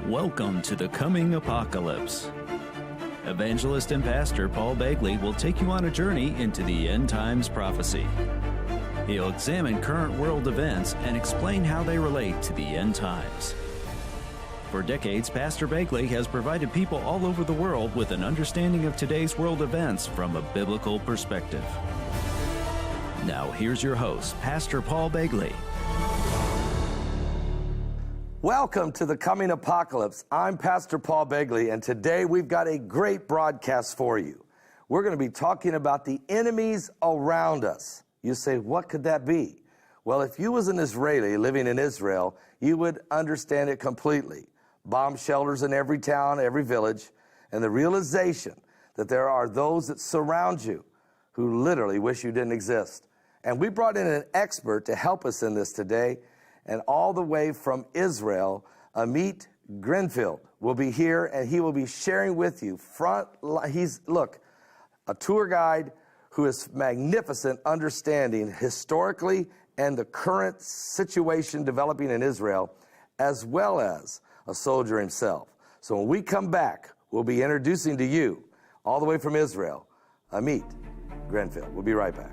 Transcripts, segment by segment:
Welcome to the coming apocalypse. Evangelist and pastor Paul Begley will take you on a journey into the end times prophecy. He'll examine current world events and explain how they relate to the end times. For decades, Pastor Begley has provided people all over the world with an understanding of today's world events from a biblical perspective. Now here's your host, Pastor Paul Begley. Welcome to the coming apocalypse. I'm Pastor Paul Begley, and today we've got a great broadcast for you. We're going to be talking about the enemies around us. You say, what could that be? Well, if you was an Israeli living in Israel, you would understand it completely. Bomb shelters in every town, every village, and the realization that there are those that surround you who literally wish you didn't exist. And we brought in an expert to help us in this today. And all the way from Israel, Amit Grenfeld will be here, and he will be sharing with you he's a tour guide who is magnificent, understanding historically and the current situation developing in Israel, as well as a soldier himself. So when we come back, we'll be introducing to you, all the way from Israel, Amit Grenfeld. We'll be right back.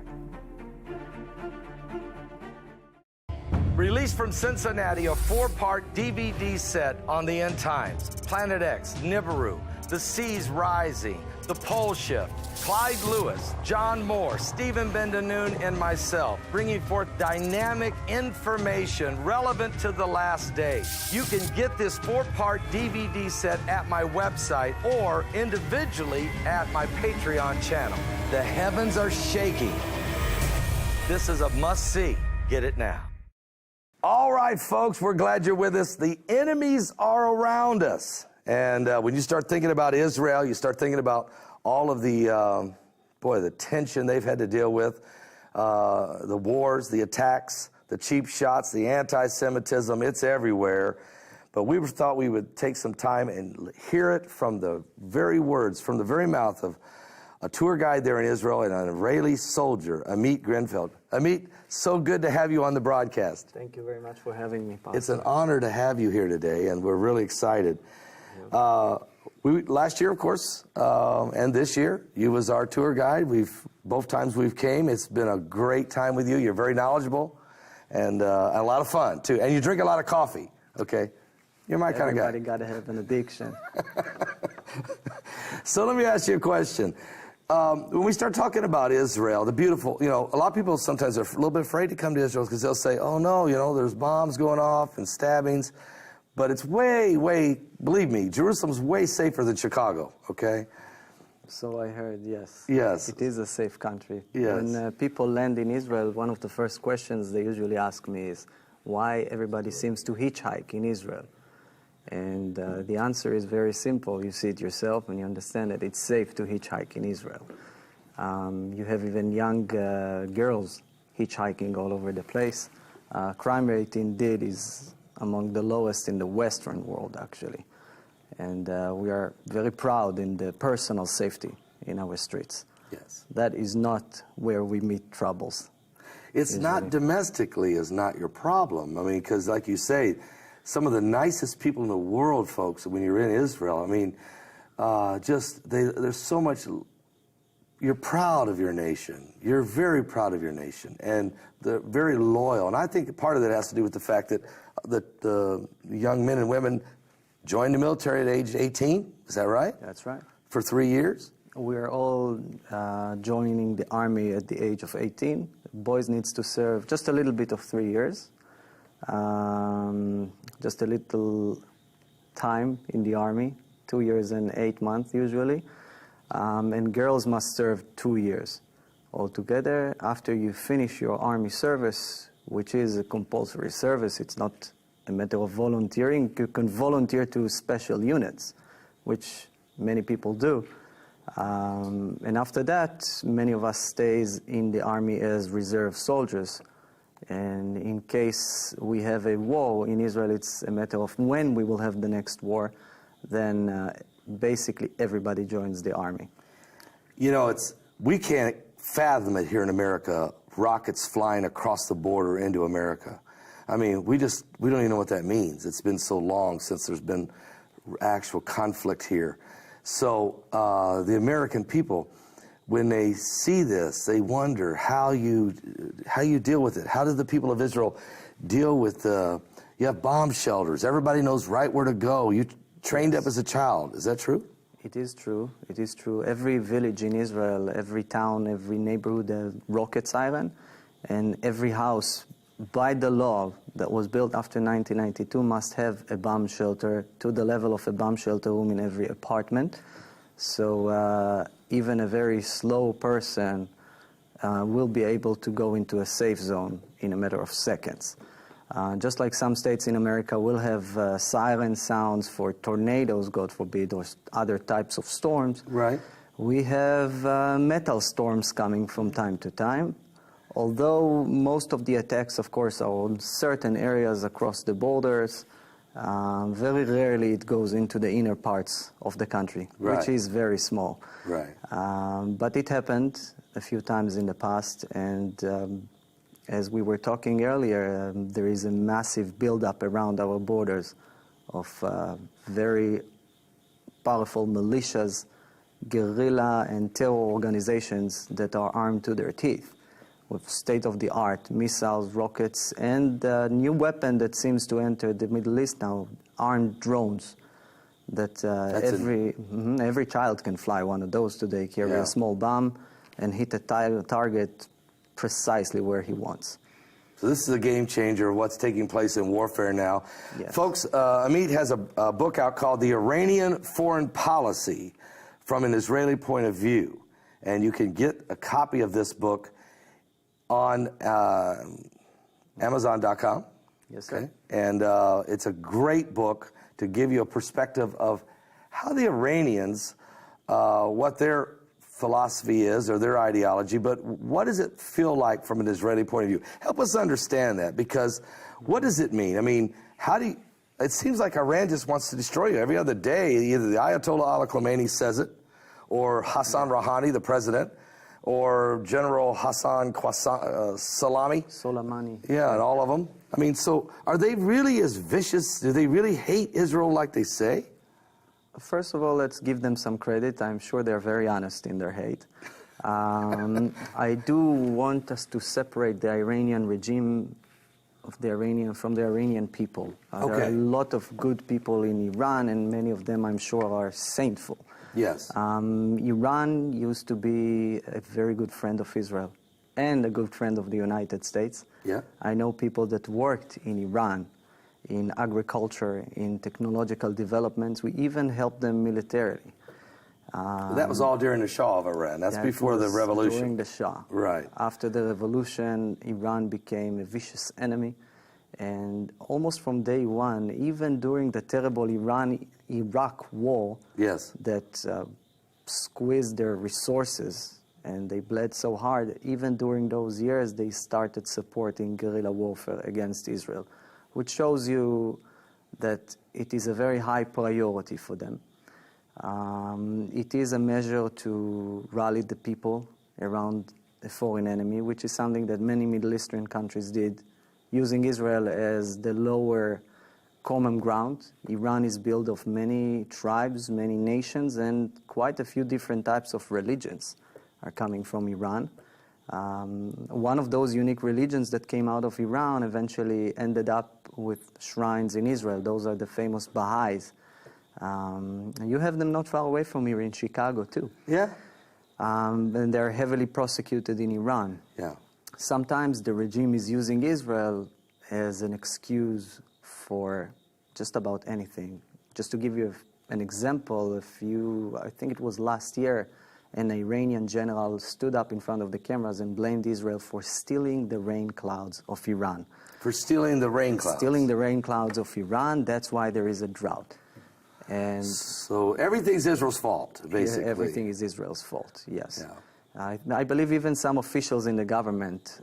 Released from Cincinnati, a 4-part DVD set on the end times. Planet X, Nibiru, The Seas Rising, The Pole Shift, Clyde Lewis, John Moore, Stephen Ben-Danoon, and myself, bringing forth dynamic information relevant to the last day. You can get this 4-part DVD set at my website or individually at my Patreon channel. The heavens are shaking. This is a must-see. Get it now. All right, folks, we're glad you're with us. The enemies are around us. And when you start thinking about Israel, you start thinking about all of the, the tension they've had to deal with, the wars, the attacks, the cheap shots, the anti-Semitism, it's everywhere. But we thought we would take some time and hear it from the very words, from the very mouth of a tour guide there in Israel and an Israeli soldier, Amit Grenfeld. Amit, so good to have you on the broadcast. Thank you very much for having me, Pastor. It's an honor to have you here today, and we're really excited. Last year, of course, and this year, you was our tour guide. Both times we've came, it's been a great time with you. You're very knowledgeable and a lot of fun, too. And you drink a lot of coffee, okay? You're my kind of guy. Everybody got to have an addiction. So let me ask you a question. When we start talking about Israel, the beautiful, a lot of people sometimes are a little bit afraid to come to Israel because they'll say, oh no, there's bombs going off and stabbings. But it's way, believe me, Jerusalem's way safer than Chicago, okay? So I heard, yes. Yes. It is a safe country. Yes. When people land in Israel, one of the first questions they usually ask me is, why everybody seems to hitchhike in Israel? And the answer is very simple. You see it yourself and you understand that it's safe to hitchhike in Israel. You have even young girls hitchhiking all over the place. Crime rate indeed is among the lowest in the Western world, actually. And we are very proud in the personal safety in our streets. Yes. That is not where we meet troubles. It's usually. not domestically is not your problem. I mean, because like you say, some of the nicest people in the world, folks, when you're in Israel, I mean, there's so much, you're proud of your nation. You're very proud of your nation, and they're very loyal. And I think part of that has to do with the fact that the young men and women joined the military at age 18. Is that right? That's right. For 3 years? We're all joining the army at the age of 18. Boys needs to serve just a little bit of 3 years. Just a little time in the army, 2 years and 8 months usually. And girls must serve 2 years altogether. After you finish your army service, which is a compulsory service, it's not a matter of volunteering. You can volunteer to special units, which many people do. And after that, many of us stays in the army as reserve soldiers. And in case we have a war in Israel, it's a matter of when we will have the next war, then basically everybody joins the army. We can't fathom it here in America, rockets flying across the border into America. I mean, we don't even know what that means. It's been so long since there's been actual conflict here. So the American people, when they see this, they wonder how you deal with it. How did the people of Israel deal with you have bomb shelters. Everybody knows right where to go. You trained up as a child. Is that true? It is true. It is true. Every village in Israel, every town, every neighborhood has rocket siren, and every house, by the law that was built after 1992, must have a bomb shelter to the level of a bomb shelter room in every apartment. So even a very slow person will be able to go into a safe zone in a matter of seconds. Just like some states in America will have siren sounds for tornadoes, God forbid, or other types of storms. Right. We have metal storms coming from time to time. Although most of the attacks, of course, are on certain areas across the borders, very rarely it goes into the inner parts of the country, right, which is very small. Right. But it happened a few times in the past, and as we were talking earlier, there is a massive buildup around our borders of very powerful militias, guerrilla and terror organizations that are armed to their teeth with state-of-the-art missiles, rockets, and a new weapon that seems to enter the Middle East now, armed drones. That every child can fly one of those today, carry a small bomb, and hit a target precisely where he wants. So this is a game changer of what's taking place in warfare now. Yes. Folks, Amit has a book out called The Iranian Foreign Policy from an Israeli Point of View. And you can get a copy of this book on Amazon.com. Yes, sir. Okay? And it's a great book to give you a perspective of how the Iranians, what their philosophy is or their ideology, but what does it feel like from an Israeli point of view? Help us understand that, because what does it mean? I mean, it seems like Iran just wants to destroy you. Every other day, either the Ayatollah Ali Khamenei says it, or Hassan Rouhani, the president, or General Hassan Soleimani. Yeah, and all of them. I mean, so are they really as vicious? Do they really hate Israel like they say? First of all, let's give them some credit. I'm sure they're very honest in their hate. I do want us to separate the Iranian regime from the Iranian people. There are a lot of good people in Iran, and many of them, I'm sure, are saintful. Yes. Iran used to be a very good friend of Israel and a good friend of the United States. Yeah. I know people that worked in Iran, in agriculture, in technological developments. We even helped them militarily. That was all during the Shah of Iran. That's before the revolution. During the Shah. Right. After the revolution, Iran became a vicious enemy. And almost from day one, even during the terrible Iran-Iraq war, yes, that squeezed their resources and they bled so hard, even during those years, they started supporting guerrilla warfare against Israel, which shows you that it is a very high priority for them. It is a measure to rally the people around a foreign enemy, which is something that many Middle Eastern countries did, using Israel as the lower common ground. Iran is built of many tribes, many nations, and quite a few different types of religions are coming from Iran. One of those unique religions that came out of Iran eventually ended up with shrines in Israel. Those are the famous Baha'is. You have them not far away from here in Chicago, too. Yeah. And they're heavily prosecuted in Iran. Yeah. Sometimes the regime is using Israel as an excuse for just about anything. Just to give you an example, I think it was last year, an Iranian general stood up in front of the cameras and blamed Israel for stealing the rain clouds of Iran. For stealing the rain clouds? Stealing the rain clouds of Iran, that's why there is a drought. And so everything's Israel's fault, basically. Everything is Israel's fault, yes. Yeah. I believe even some officials in the government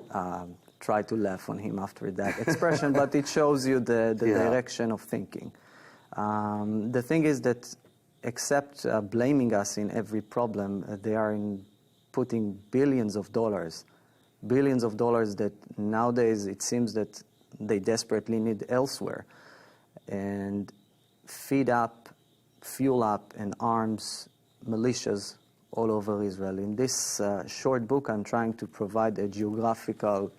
tried to laugh on him after that expression, but it shows you the direction of thinking. The thing is that except blaming us in every problem, they are putting billions of dollars that nowadays it seems that they desperately need elsewhere, and feed up fuel up and arms militias all over Israel. In this short book, I'm trying to provide a geographical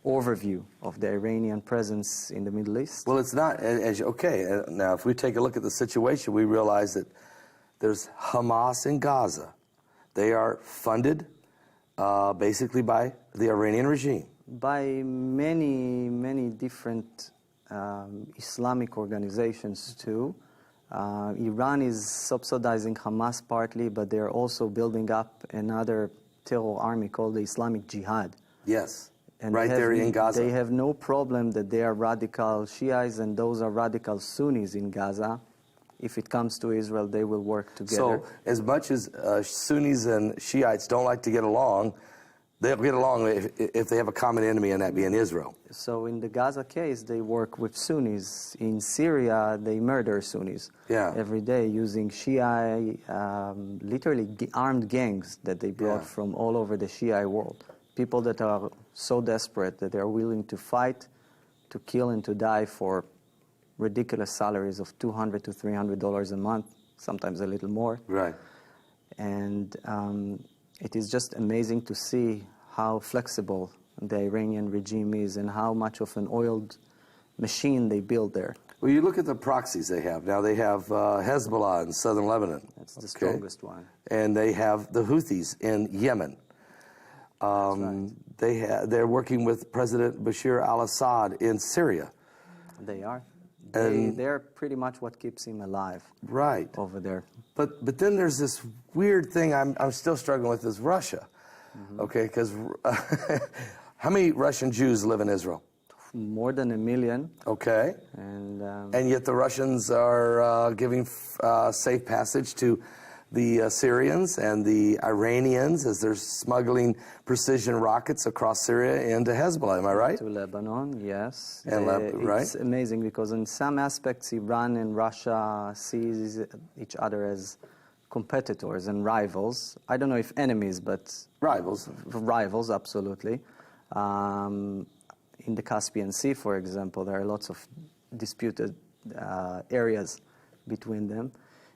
overview of the Iranian presence in the Middle East. Well, it's not, okay, now if we take a look at the situation, we realize that there's Hamas in Gaza. They are funded basically by the Iranian regime. By many different Islamic organizations too. Iran is subsidizing Hamas partly, but they're also building up another terror army called the Islamic Jihad. Yes, And right there in Gaza. They have no problem that they are radical Shiites and those are radical Sunnis in Gaza. If it comes to Israel, they will work together. So as much as Sunnis and Shiites don't like to get along, they'll get along if they have a common enemy, and that being Israel. So in the Gaza case, they work with Sunnis. In Syria, they murder Sunnis every day using Shia, literally armed gangs that they brought from all over the Shia world. People that are so desperate that they're willing to fight, to kill, and to die for ridiculous salaries of $200 to $300 a month, sometimes a little more. Right. And it is just amazing to see how flexible the Iranian regime is and how much of an oiled machine they build there. Well, you look at the proxies they have. Now they have Hezbollah in southern Lebanon. That's the strongest one. And they have the Houthis in Yemen. Right. They're working with President Bashar al-Assad in Syria. They are. And they're pretty much what keeps him alive. Right. Over there. But then there's this weird thing I'm still struggling with is Russia. Mm-hmm. Okay, because how many Russian Jews live in Israel? More than 1 million. Okay. And yet the Russians are giving safe passage to the Syrians and the Iranians as they're smuggling precision rockets across Syria into Hezbollah. Am I right? To Lebanon, yes. And right? It's amazing because in some aspects Iran and Russia sees each other as competitors and rivals. I don't know if enemies, but rivals. Rivals, absolutely. In the Caspian Sea, for example, there are lots of disputed areas between them.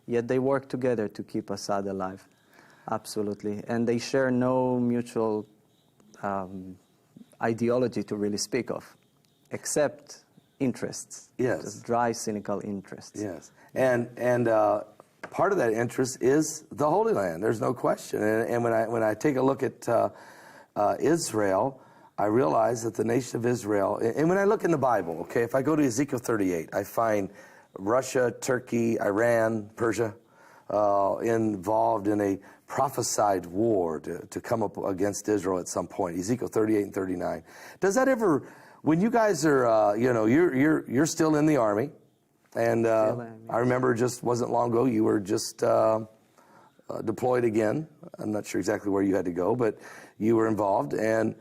Yet they work together to keep Assad alive, absolutely. And they share no mutual ideology to really speak of, except interests. Yes. Just dry, cynical interests. Yes. And part of that interest is the Holy Land. There's no question. And when I take a look at Israel, I realize that the nation of Israel, and when I look in the Bible, okay, if I go to Ezekiel 38, I find Russia, Turkey, Iran, Persia, involved in a prophesied war to come up against Israel at some point. Ezekiel 38 and 39. Does that ever, when you guys are, you're still in the army, and I remember just wasn't long ago you were just deployed again. I'm not sure exactly where you had to go, but you were involved. And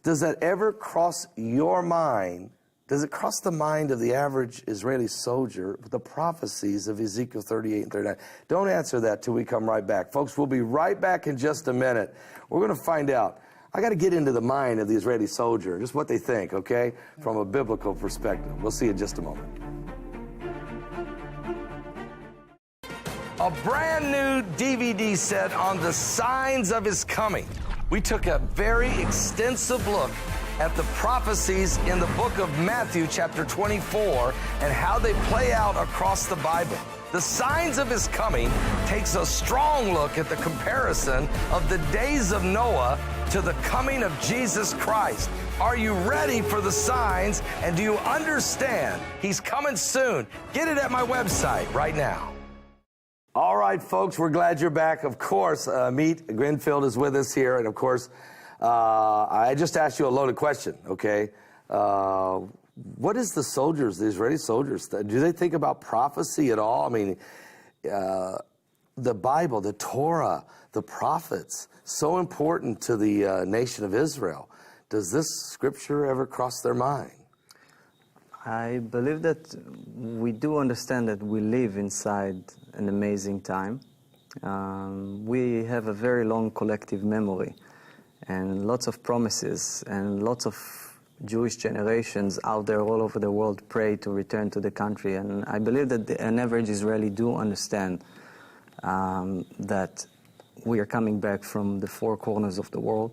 does that ever cross your mind? Does it cross the mind of the average Israeli soldier with the prophecies of Ezekiel 38 and 39? Don't answer that till we come right back. Folks, we'll be right back in just a minute. We're going to find out. I got to get into the mind of the Israeli soldier, just what they think, okay, from a biblical perspective. We'll see you in just a moment. A brand new DVD set on the signs of his coming. We took a very extensive look at the prophecies in the book of Matthew, chapter 24, and how they play out across the Bible. The Signs of His Coming takes a strong look at the comparison of the days of Noah to the coming of Jesus Christ. Are you ready for the signs, and do you understand He's coming soon? Get it at my website right now. All right, folks, we're glad you're back. Of course, Meet Grinfield is with us here, and of course, I just asked you a loaded question, okay? What is the Israeli soldiers, do they think about prophecy at all? I mean, the Bible, the Torah, the prophets, so important to the nation of Israel. Does this scripture ever cross their mind? I believe that we do understand that we live inside an amazing time. We have a very long collective memory and lots of promises and lots of Jewish generations out there all over the world pray to return to the country. And I believe that an average Israeli do understand that we are coming back from the four corners of the world.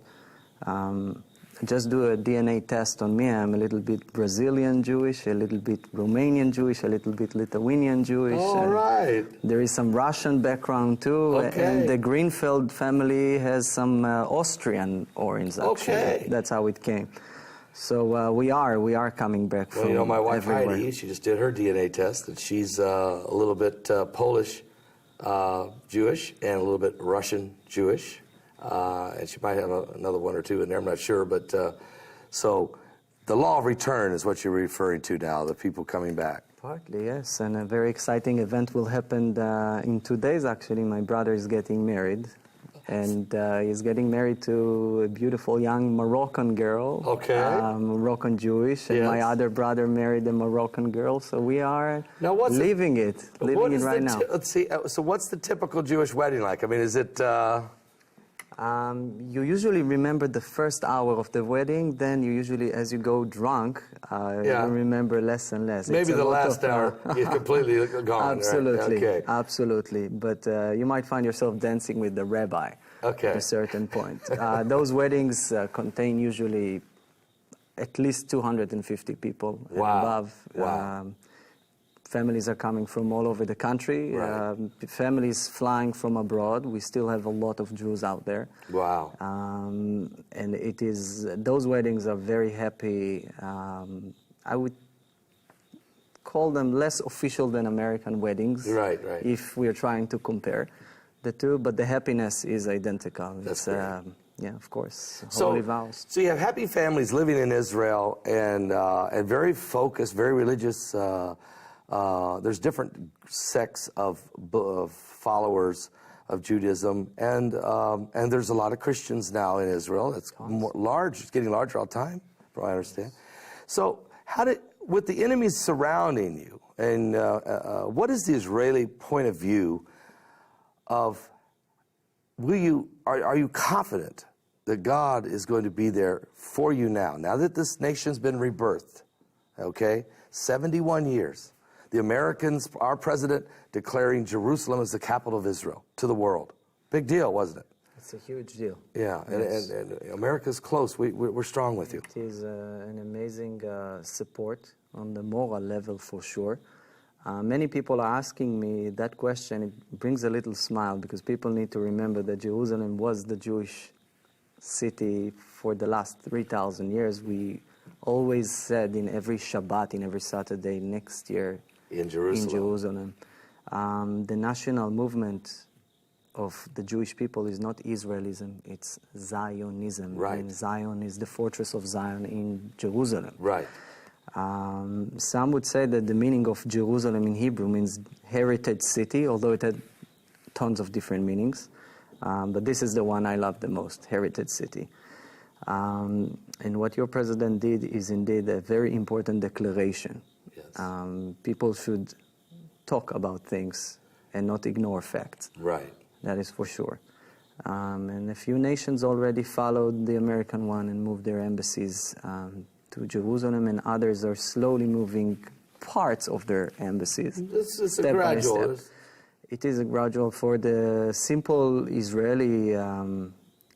Just do a DNA test on me. I'm a little bit Brazilian Jewish, a little bit Romanian Jewish, a little bit Lithuanian Jewish. All right. There is some Russian background too. Okay. And the Greenfeld family has some Austrian origins, actually. Okay. That's how it came. So we are coming back Well, from you know, my wife everywhere. Heidi, she just did her DNA test, and she's a little bit Polish Jewish and a little bit Russian Jewish. And she might have another one or two in there, I'm not sure. But so the law of return is what you're referring to now, the people coming back. Partly, yes. And a very exciting event will happen in 2 days, actually. My brother is getting married. And he's getting married to a beautiful young Moroccan girl. Okay. Moroccan Jewish. And Yes. my other brother married a Moroccan girl. So we are Now, what's living it right now. Let's see. So what's the typical Jewish wedding like? I mean, is it... You usually remember the first hour of the wedding, then you usually, as you go drunk, Yeah. you remember less and less. maybe It's a the lot last of, hour is completely gone. Absolutely, Right? Okay. absolutely. But you might find yourself dancing with the rabbi Okay. at a certain point. Those weddings contain usually at least 250 people and Wow. above. Wow. Families are coming from all over the country. Right. Families flying from abroad. We still have a lot of Jews out there. Wow. And it is, those weddings are very happy. I would call them less official than American weddings. Right, right. If we're trying to compare the two, but the happiness is identical. That's It's, great. yeah, of course, So, holy vows. so you have happy families living in Israel and very focused, very religious. There's different sects of followers of Judaism, and there's a lot of Christians now in Israel. It's more large. It's getting larger all the time, from what I understand. So, with the enemies surrounding you, and what is the Israeli point of view of? Are you confident that God is going to be there for you now? Now that this nation's been rebirthed, okay, 71 years. The Americans, our president, declaring Jerusalem as the capital of Israel to the world. Big deal, wasn't it? It's a huge deal. Yeah, Yes. and America's close. We're strong with you. It is an amazing support on the moral level for sure. Many people are asking me that question. It brings a little smile because people need to remember that Jerusalem was the Jewish city for the last 3,000 years. We always said in every Shabbat, in every Saturday next year, In Jerusalem. The national movement of the Jewish people is not Israelism, it's Zionism. Right. And Zion is the fortress of Zion in Jerusalem. Right. Some would say that the meaning of Jerusalem in Hebrew means heritage city, although it had tons of different meanings. But this is the one I love the most, heritage city. And what your president did is indeed a very important declaration. Yes. People should talk about things and not ignore facts. Right. That is for sure. And a few nations already followed the American one and moved their embassies to Jerusalem, and others are slowly moving parts of their embassies. It's a step by gradual. step. It is a gradual. For the simple Israeli,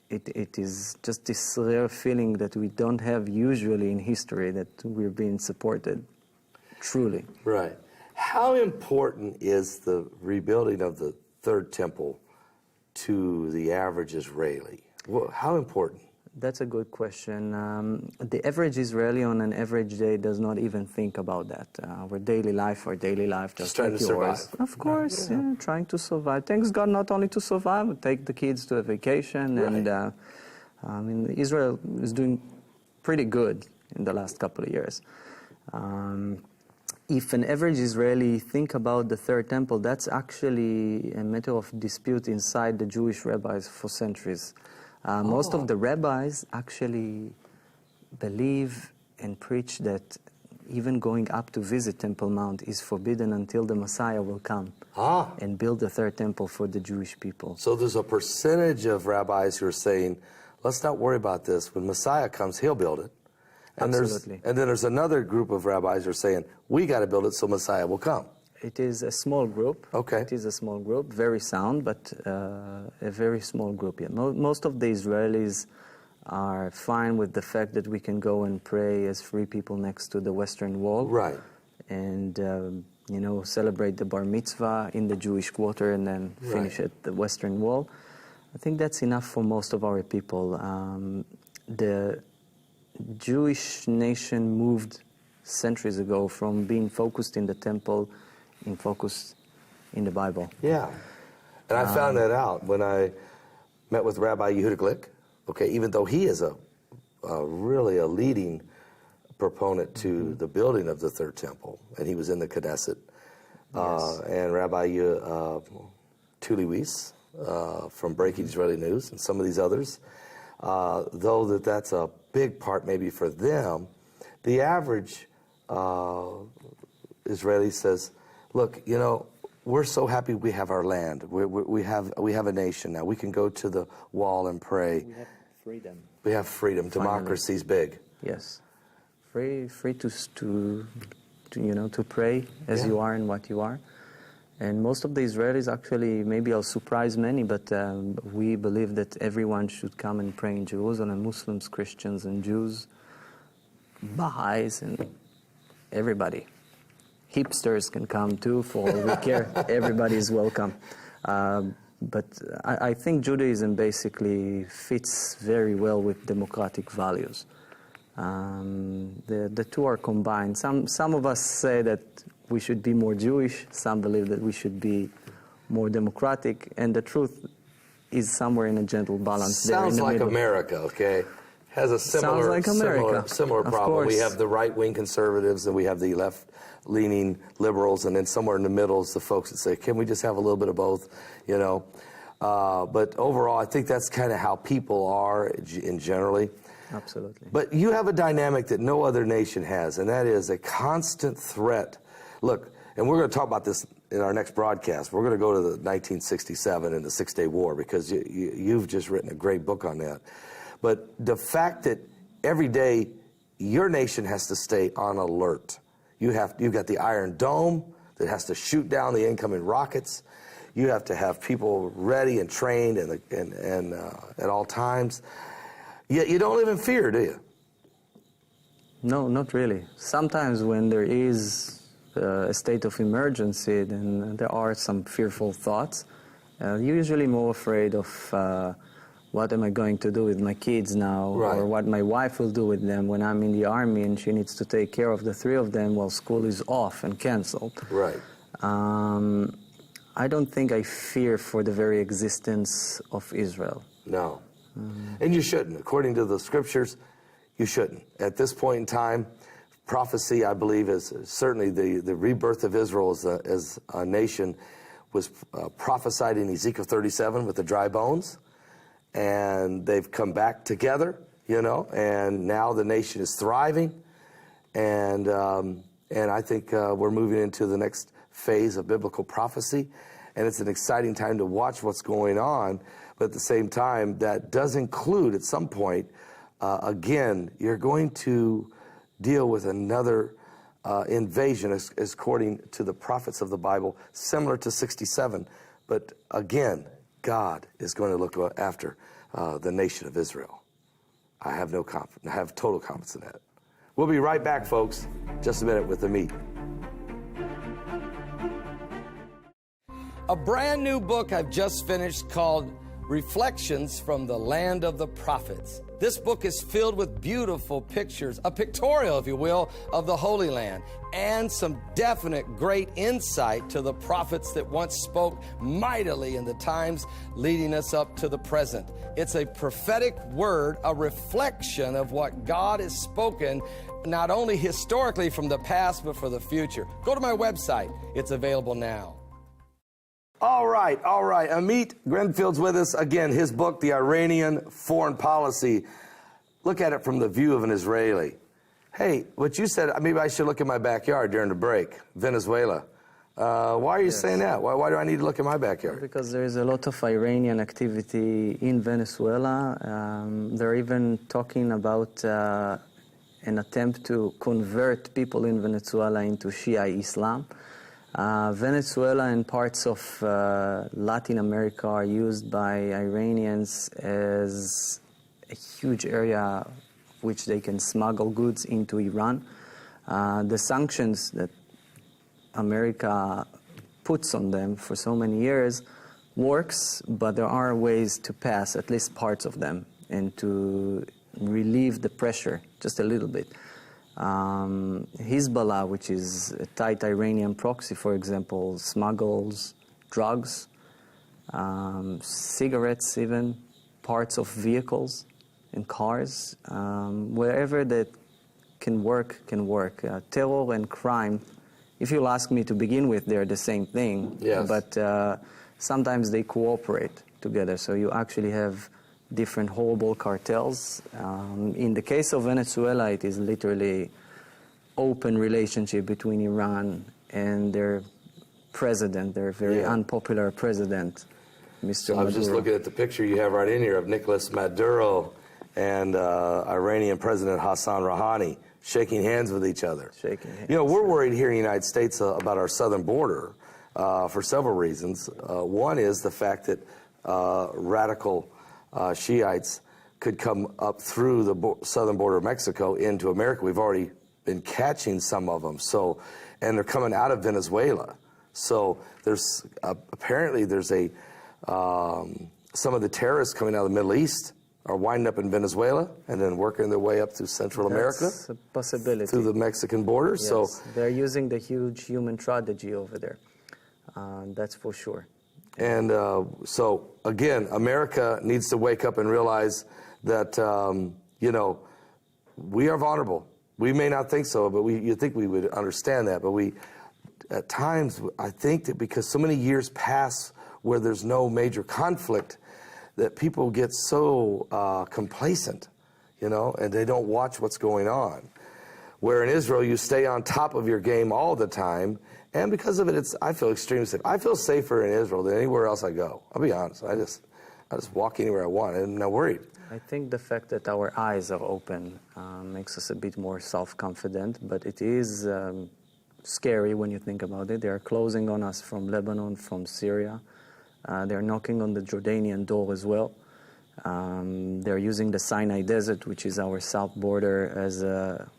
it is just this rare feeling that we don't have usually in history, that we're being supported, truly. Right. How important is the rebuilding of the third temple to the average Israeli? How important? That's a good question. The average Israeli on an average day does not even think about that. Our daily life, just trying like to yours. survive. Of course, yeah, trying to survive. Thanks God, not only to survive, but take the kids to a vacation. Right. And Israel is doing pretty good in the last couple of years. If an average Israeli think about the third temple, that's actually a matter of dispute inside the Jewish rabbis for centuries. Most of the rabbis actually believe and preach that even going up to visit Temple Mount is forbidden until the Messiah will come and build the third temple for the Jewish people. So there's a percentage of rabbis who are saying, let's not worry about this. When Messiah comes, he'll build it. And Absolutely. And then there's another group of rabbis who are saying, we got to build it so Messiah will come. It is a small group. Okay. It is a small group, very sound, but a very small group. Yeah. Most of the Israelis are fine with the fact that we can go and pray as free people next to the Western Wall. Right. And, celebrate the Bar Mitzvah in the Jewish Quarter and then finish at the Western Wall. I think that's enough for most of our people. The Jewish nation moved centuries ago from being focused in the temple in focus in the Bible. Yeah. And I found that out when I met with Rabbi Yehuda Glick. Okay, even though he is really a leading proponent to the building of the Third Temple, and he was in the Knesset. Yes. And Rabbi Tuli Weiss from Breaking Israeli News and some of these others, though that's a big part maybe for them, the average Israeli says, look, we're so happy we have our land. We have a nation now. We can go to the wall and pray. We have freedom. We have freedom. Democracy's big. Yes. Free to pray as you are and what you are. And most of the Israelis actually, maybe I'll surprise many, but we believe that everyone should come and pray in Jerusalem, Muslims, Christians, and Jews, Baha'is, and everybody. Hipsters can come too, for all we care. Everybody is welcome. But I think Judaism basically fits very well with democratic values. The two are combined. Some of us say that we should be more Jewish. Some believe that we should be more democratic. And the truth is somewhere in a gentle balance. Sounds there in the like middle. America, okay? Has a similar, Sounds like America. similar Of problem. We course. have the right-wing conservatives and we have the left-leaning liberals, and then somewhere in the middle is the folks that say, can we just have a little bit of both, But overall, I think that's kind of how people are in generally. Absolutely. But you have a dynamic that no other nation has, and that is a constant threat. Look, and we're going to talk about this in our next broadcast. We're going to go to the 1967 and the Six-Day War, because you've just written a great book on that. But the fact that every day your nation has to stay on alert. You've got the Iron Dome that has to shoot down the incoming rockets. You have to have people ready and trained and at all times. Yet you don't live in fear, do you? No, not really. Sometimes when there is a state of emergency, then there are some fearful thoughts. Usually more afraid of what am I going to do with my kids now, right, or what my wife will do with them when I'm in the army and she needs to take care of the three of them while school is off and canceled. Right. I don't think I fear for the very existence of Israel. No. And you shouldn't. According to the scriptures, you shouldn't. At this point in time, prophecy, I believe, is certainly the rebirth of Israel as a nation was prophesied in Ezekiel 37 with the dry bones. And they've come back together, and now the nation is thriving. And I think we're moving into the next phase of biblical prophecy. And it's an exciting time to watch what's going on. But at the same time, that does include, at some point, again, you're going to deal with another invasion, as according to the prophets of the Bible, similar to 67. But again, God is going to look after the nation of Israel. I have total confidence in that. We'll be right back, folks. Just a minute with the meat. A brand new book I've just finished called Reflections from the Land of the Prophets. This book is filled with beautiful pictures, a pictorial, if you will, of the Holy Land, and some definite great insight to the prophets that once spoke mightily in the times leading us up to the present. It's a prophetic word, a reflection of what God has spoken, not only historically from the past, but for the future. Go to my website. It's available now. All right. Amit Grenfield's with us. Again, his book, The Iranian Foreign Policy. Look at it from the view of an Israeli. Hey, what you said, maybe I should look at my backyard during the break, Venezuela. Why are you saying that? Why do I need to look at my backyard? Because there is a lot of Iranian activity in Venezuela. They're even talking about an attempt to convert people in Venezuela into Shia Islam. Venezuela and parts of Latin America are used by Iranians as a huge area which they can smuggle goods into Iran. The sanctions that America puts on them for so many years works, but there are ways to pass at least parts of them and to relieve the pressure just a little bit. Hezbollah, which is a tight Iranian proxy, for example, smuggles drugs, cigarettes even, parts of vehicles and cars. Wherever that can work, can work. Terror and crime, if you'll ask me to begin with, they're the same thing. Yes. But sometimes they cooperate together. So you actually have different horrible cartels. In the case of Venezuela, it is literally open relationship between Iran and their president, their very unpopular president, Mr. Maduro. I was just looking at the picture you have right in here of Nicolas Maduro and Iranian President Hassan Rouhani shaking hands with each other. Shaking hands. You know, we're worried here in the United States about our southern border for several reasons. One is the fact that radical Shiites could come up through the southern border of Mexico into America. We've already been catching some of them. So, and they're coming out of Venezuela. So there's apparently there's a some of the terrorists coming out of the Middle East are winding up in Venezuela and then working their way up through Central America. That's a possibility. Through the Mexican border. Yes, so they're using the huge human tragedy over there. That's for sure. And so, again, America needs to wake up and realize that, you know, we are vulnerable. We may not think so, but you'd think we would understand that. But we, at times, I think that because so many years pass where there's no major conflict, that people get so complacent, you know, and they don't watch what's going on. Where in Israel, you stay on top of your game all the time, and because of it, I feel extremely safe. I feel safer in Israel than anywhere else I go. I'll be honest. I just walk anywhere I want, and I'm not worried. I think the fact that our eyes are open makes us a bit more self-confident, but it is scary when you think about it. They are closing on us from Lebanon, from Syria. They're knocking on the Jordanian door as well. They're using the Sinai Desert, which is our south border, as a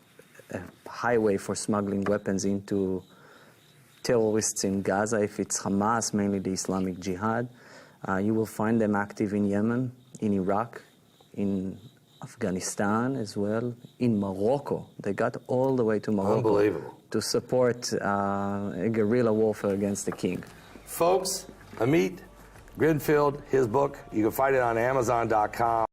highway for smuggling weapons into terrorists in Gaza. If it's Hamas, mainly the Islamic Jihad, you will find them active in Yemen, in Iraq, in Afghanistan as well, in Morocco. They got all the way to Morocco. Unbelievable. To support a guerrilla warfare against the king. Folks, Amit Grinfield, his book, you can find it on Amazon.com.